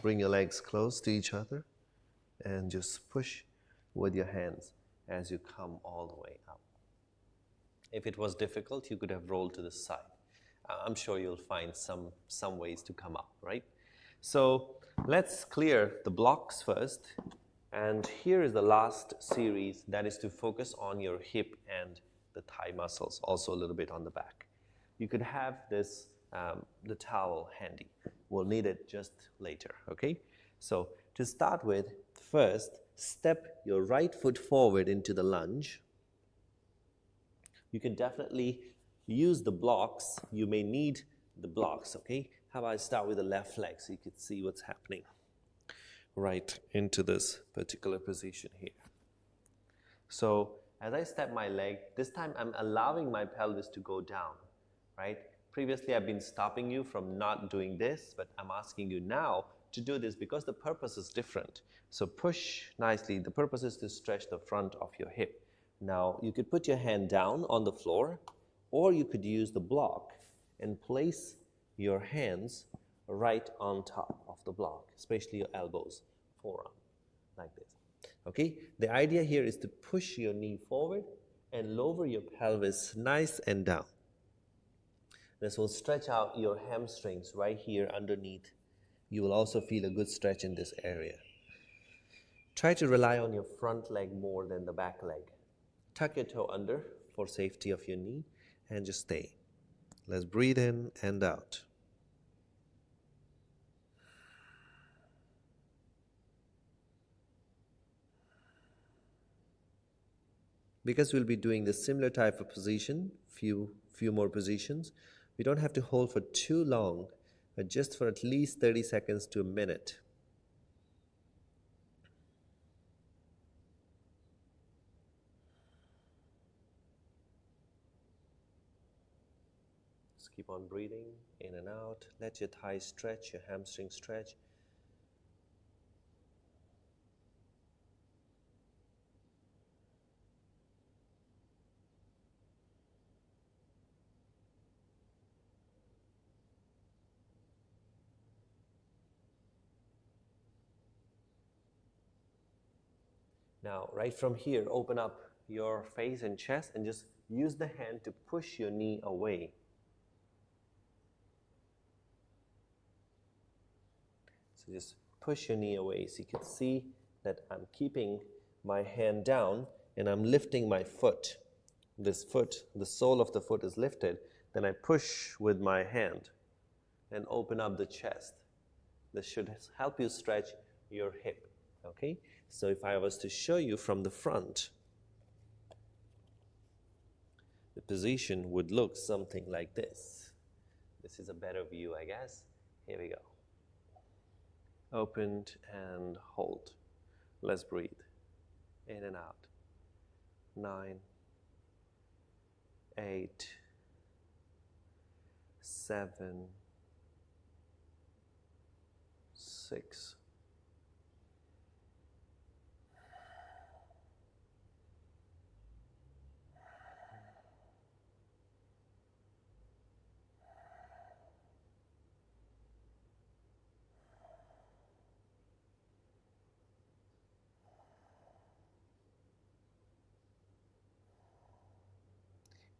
bring your legs close to each other and just push with your hands as you come all the way up. If it was difficult, you could have rolled to the side. I'm sure you'll find some ways to come up, right? So let's clear the blocks first. And here is the last series, that is to focus on your hip and the thigh muscles, also a little bit on the back. You could have this, the towel handy. We'll need it just later, okay? So to start with, first, step your right foot forward into the lunge. You can definitely use the blocks. You may need the blocks, okay? How about I start with the left leg so you can see what's happening right into this particular position here. So as I step my leg, this time I'm allowing my pelvis to go down, right? Previously I've been stopping you from not doing this, but I'm asking you now to do this because the purpose is different. So push nicely. The purpose is to stretch the front of your hip. Now you could put your hand down on the floor, or you could use the block and place your hands right on top of the block, especially your elbows, forearm, like this. Okay, the idea here is to push your knee forward and lower your pelvis nice and down. This will stretch out your hamstrings right here underneath. You will also feel a good stretch in this area. Try to rely on your front leg more than the back leg. Tuck your toe under for safety of your knee and just stay. Let's breathe in and out. Because we'll be doing the similar type of position, few more positions, we don't have to hold for too long, but just for at least 30 seconds to a minute. Just keep on breathing in and out. Let your thighs stretch, your hamstrings stretch. Now, right from here, open up your face and chest and just use the hand to push your knee away. So just push your knee away so you can see that I'm keeping my hand down and I'm lifting my foot. This foot, the sole of the foot is lifted. Then I push with my hand and open up the chest. This should help you stretch your hip, okay? So if I was to show you from the front, the position would look something like this. This is a better view, I guess. Here we go. Opened and hold. Let's breathe. In and out. 9, 8, 7, 6, 5.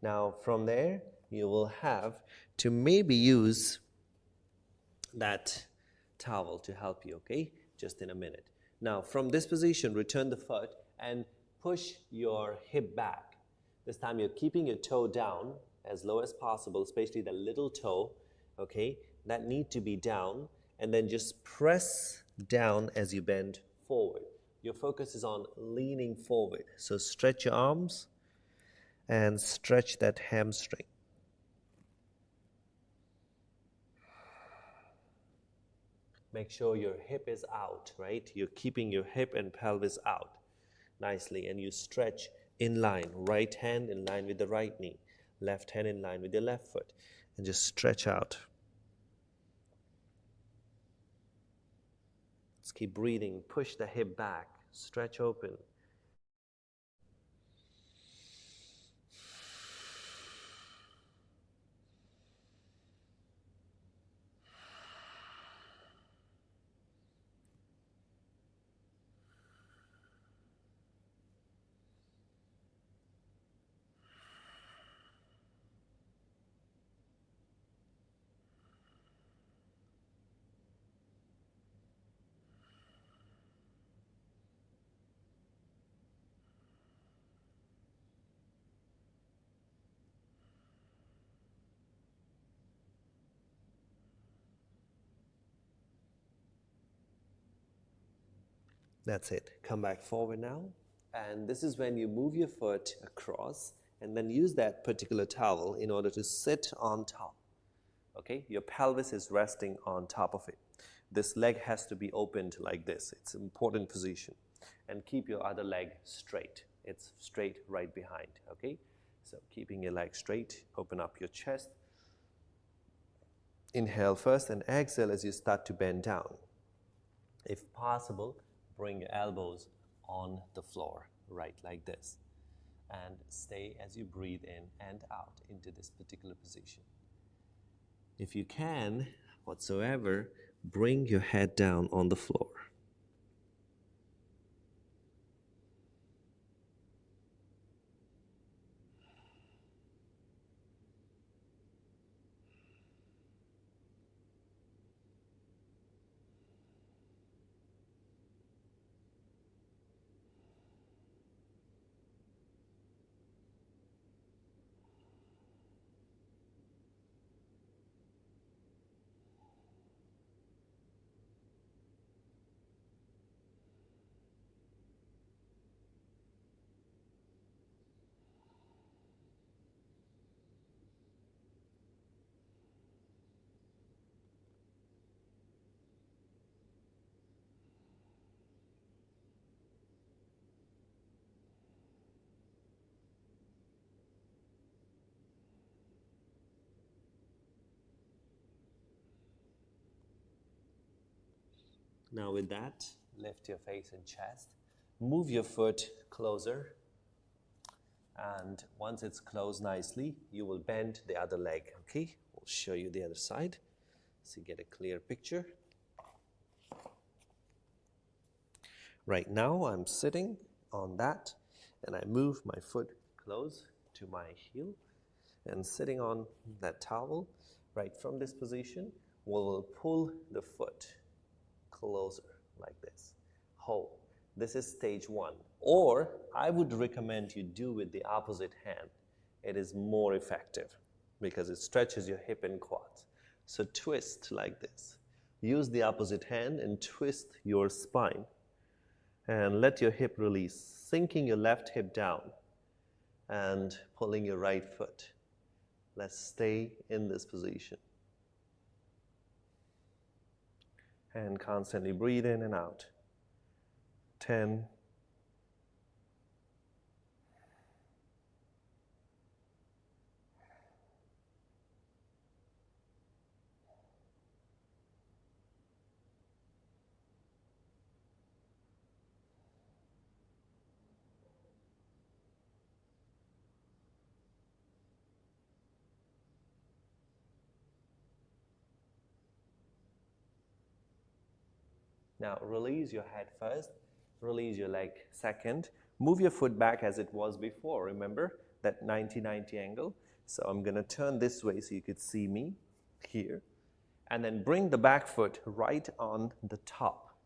Now from there, you will have to maybe use that towel to help you, okay? Just in a minute. Now from this position, return the foot and push your hip back. This time you're keeping your toe down as low as possible, especially the little toe, okay? That need to be down, and then just press down as you bend forward. Your focus is on leaning forward. So stretch your arms and stretch that hamstring. Make sure your hip is out, right? You're keeping your hip and pelvis out nicely, and you stretch in line. Right hand in line with the right knee. Left hand in line with your left foot. And just stretch out. Let's keep breathing. Push the hip back. Stretch open. That's it. Come back forward now. And this is when you move your foot across and then use that particular towel in order to sit on top. Okay? Your pelvis is resting on top of it. This leg has to be opened like this. It's an important position. And keep your other leg straight. It's straight right behind. Okay? So keeping your leg straight, open up your chest. Inhale first and exhale as you start to bend down. If possible, bring your elbows on the floor, right like this. And stay as you breathe in and out into this particular position. If you can, whatsoever, bring your head down on the floor. Now with that, lift your face and chest. Move your foot closer. And once it's closed nicely, you will bend the other leg. Okay? We'll show you the other side so you get a clear picture. Right now, I'm sitting on that and I move my foot close to my heel and sitting on that towel. Right from this position, we'll pull the foot closer like this. Hold. This is stage one. Or I would recommend you do with the opposite hand. It is more effective because it stretches your hip and quads. So twist like this. Use the opposite hand and twist your spine. And let your hip release, sinking your left hip down and pulling your right foot. Let's stay in this position. And constantly breathe in and out. 10. Now release your head first, release your leg second. Move your foot back as it was before. Remember that 90-90 angle? So I'm going to turn this way so you could see me here. And then bring the back foot right on the top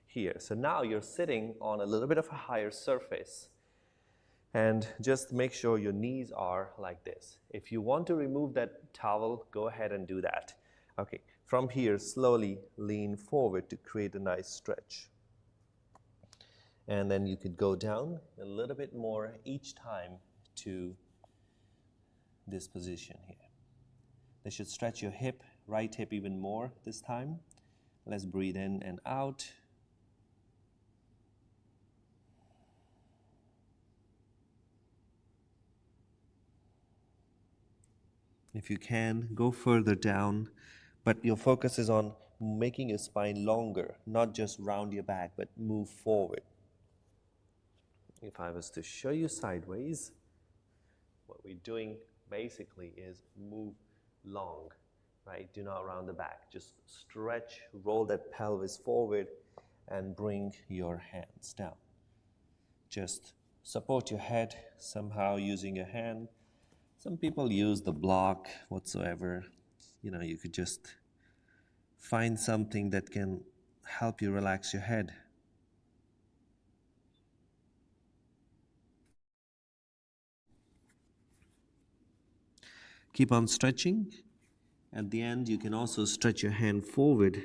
here. So now you're sitting on a little bit of a higher surface. And just make sure your knees are like this. If you want to remove that towel, go ahead and do that. Okay. From here, slowly lean forward to create a nice stretch. And then you could go down a little bit more each time to this position here. This should stretch your hip, right hip even more this time. Let's breathe in and out. If you can, go further down. But your focus is on making your spine longer, not just round your back, but move forward. If I was to show you sideways, what we're doing basically is move long, right? Do not round the back. Just stretch, roll that pelvis forward, and bring your hands down. Just support your head somehow using your hand. Some people use the block whatsoever. You know, you could just find something that can help you relax your head. Keep on stretching. At the end, you can also stretch your hand forward.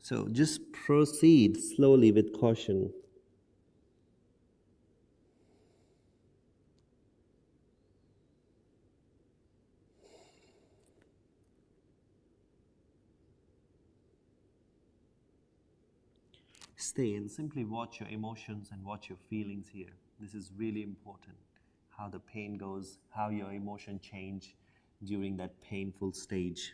So just proceed slowly with caution. Stay and simply watch your emotions and watch your feelings here. This is really important. How the pain goes, how your emotion change during that painful stage.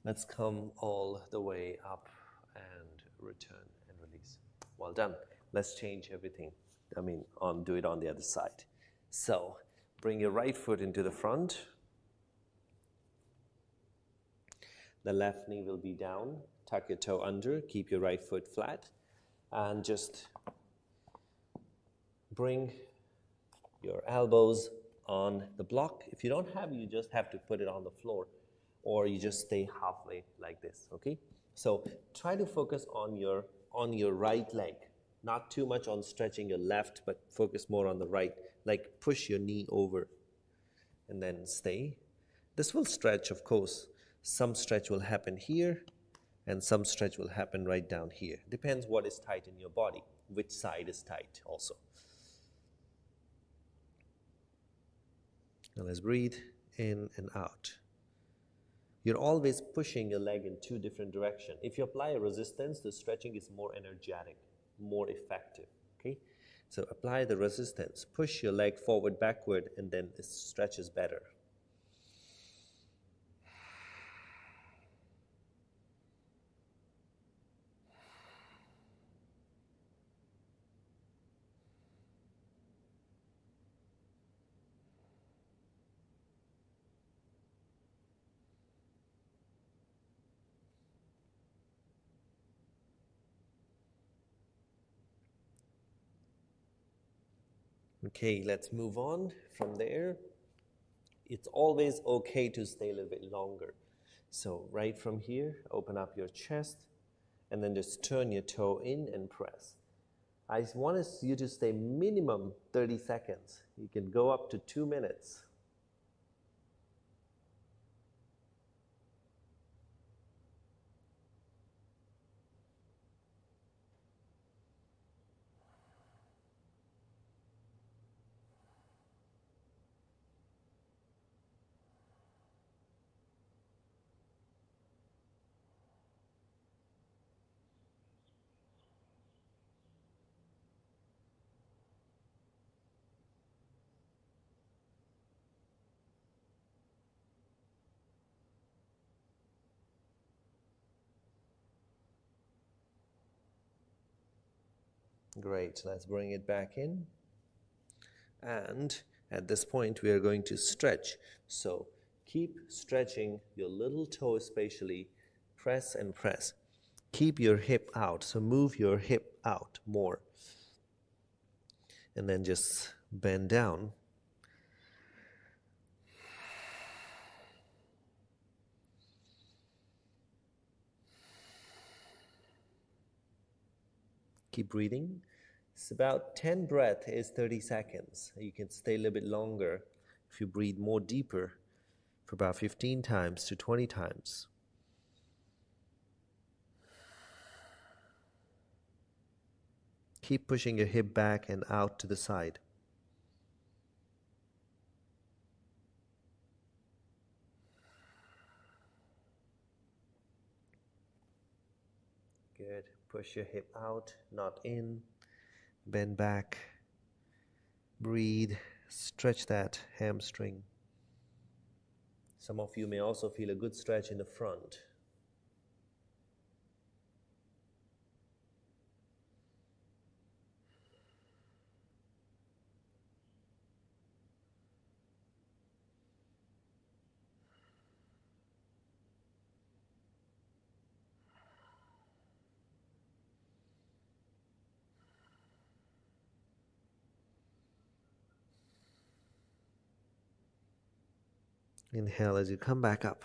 Let's come all the way up and return and release. Well done. Let's change everything. Do it on the other side. So, bring your right foot into the front. The left knee will be down. Tuck your toe under. Keep your right foot flat. And just bring your elbows on the block. If you don't have, you just have to put it on the floor, or you just stay halfway like this, okay? So try to focus on your right leg, not too much on stretching your left, but focus more on the right, like push your knee over and then stay. This will stretch, of course. Some stretch will happen here and some stretch will happen right down here. Depends what is tight in your body, which side is tight also. Now let's breathe in and out. You're always pushing your leg in two different directions. If you apply a resistance, the stretching is more energetic, more effective, okay? So apply the resistance, push your leg forward, backward, and then it stretches better. Okay, let's move on from there. It's always okay to stay a little bit longer. So right from here, open up your chest and then just turn your toe in and press. I want you to stay minimum 30 seconds. You can go up to 2 minutes. Great, let's bring it back in. And at this point, we are going to stretch. So keep stretching your little toe especially, press and press. Keep your hip out, so move your hip out more. And then just bend down. Keep breathing. It's about 10 breaths is 30 seconds. You can stay a little bit longer if you breathe more deeper for about 15 times to 20 times. Keep pushing your hip back and out to the side. Good. Push your hip out, not in. Bend back. Breathe. Stretch that hamstring. Some of you may also feel a good stretch in the front. Inhale as you come back up.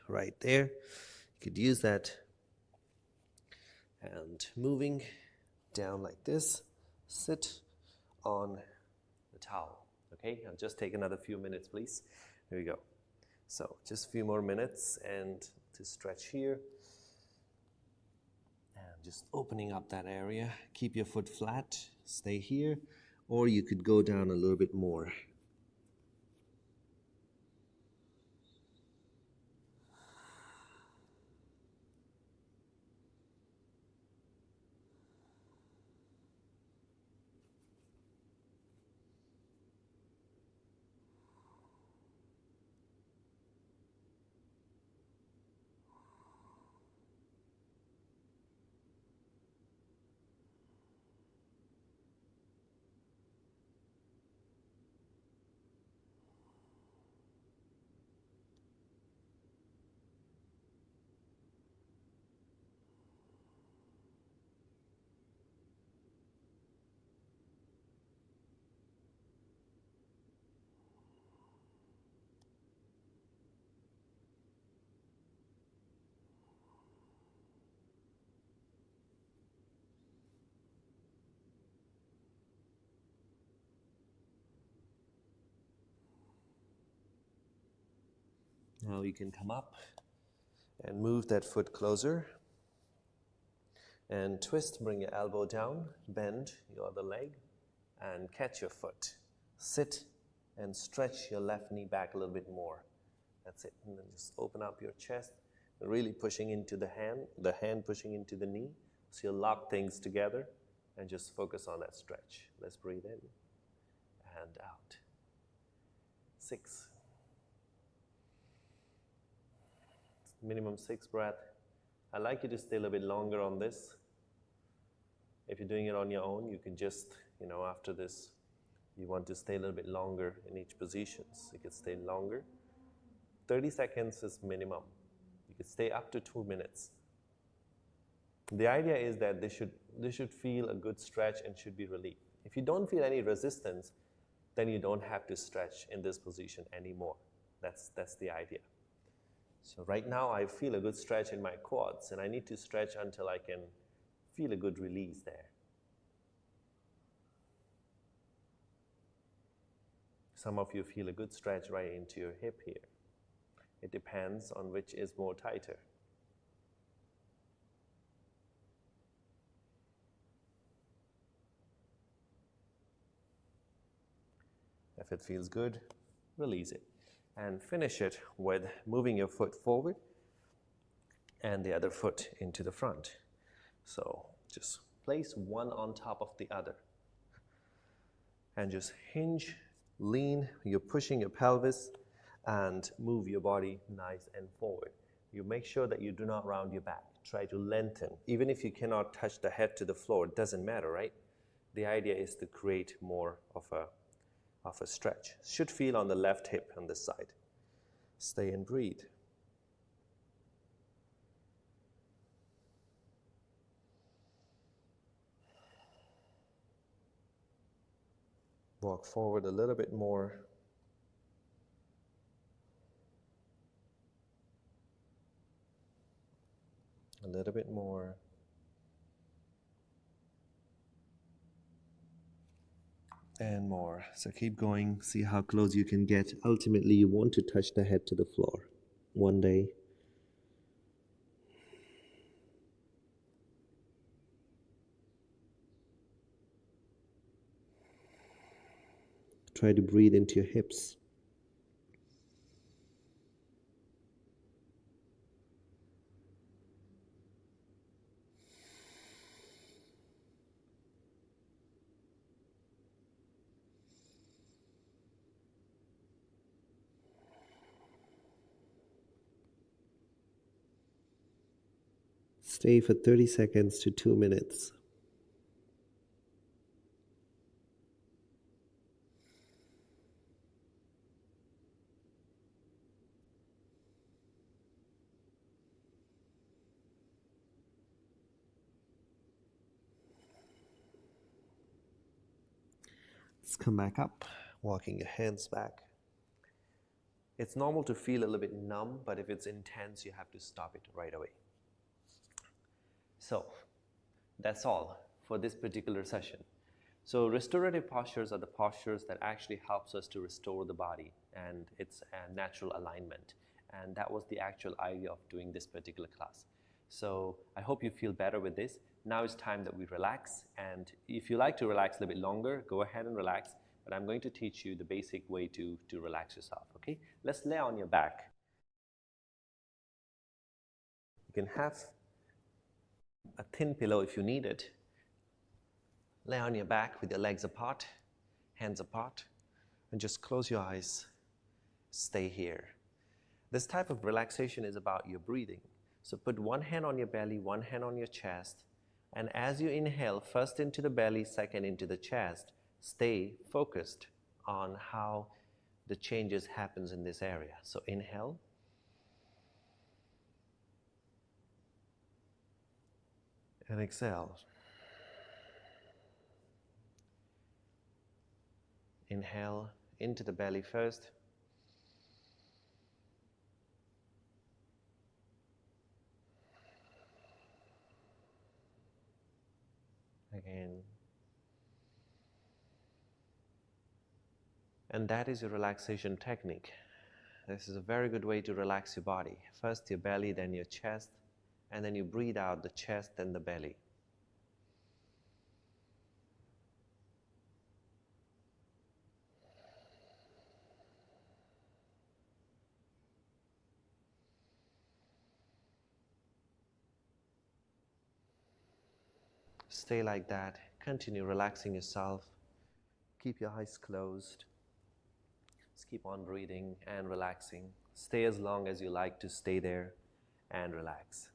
Right there. You could use that. And moving down like this. Sit on the towel. Okay, I'll just take another few minutes, please. There we go. So just a few more minutes and to stretch here. And just opening up that area. Keep your foot flat. Stay here. Or you could go down a little bit more. Now you can come up and move that foot closer and twist, bring your elbow down, bend your other leg and catch your foot. Sit and stretch your left knee back a little bit more. That's it. And then just open up your chest, really pushing into the hand pushing into the knee. So you'll lock things together and just focus on that stretch. Let's breathe in and out. 6. Minimum 6 breath. I'd like you to stay a little bit longer on this. If you're doing it on your own, you can just, after this, you want to stay a little bit longer in each position. So you can stay longer. 30 seconds is minimum. You can stay up to 2 minutes. The idea is that they should feel a good stretch and should be relief. If you don't feel any resistance, then you don't have to stretch in this position anymore. That's the idea. So right now I feel a good stretch in my quads and I need to stretch until I can feel a good release there. Some of you feel a good stretch right into your hip here. It depends on which is more tighter. If it feels good, release it. And finish it with moving your foot forward and the other foot into the front. So just place one on top of the other. And just hinge, lean, you're pushing your pelvis and move your body nice and forward. You make sure that you do not round your back. Try to lengthen. Even if you cannot touch the head to the floor, it doesn't matter, right? The idea is to create more of a stretch. Should feel on the left hip on this side. Stay and breathe. Walk forward a little bit more. A little bit more. And more. So keep going, see how close you can get. Ultimately, you want to touch the head to the floor one day. Try to breathe into your hips. Stay for 30 seconds to 2 minutes. Let's come back up, walking your hands back. It's normal to feel a little bit numb, but if it's intense, you have to stop it right away. So that's all for this particular session. So restorative postures are the postures that actually helps us to restore the body, and it's a natural alignment. And that was the actual idea of doing this particular class. So I hope you feel better with this. Now it's time that we relax, and if you like to relax a little bit longer, go ahead and relax, but I'm going to teach you the basic way to relax yourself, okay? Let's lay on your back. You can have a thin pillow if you need it. Lay on your back with your legs apart, hands apart, and just close your eyes. Stay here. This type of relaxation is about your breathing. So put one hand on your belly, one hand on your chest, and as you inhale, first into the belly, second into the chest, stay focused on how the changes happens in this area. So inhale. And exhale. Inhale into the belly first. Again. And that is your relaxation technique. This is a very good way to relax your body. First your belly, then your chest, and then you breathe out the chest, then the belly. Stay like that. Continue relaxing yourself. Keep your eyes closed. Just keep on breathing and relaxing. Stay as long as you like to stay there and relax.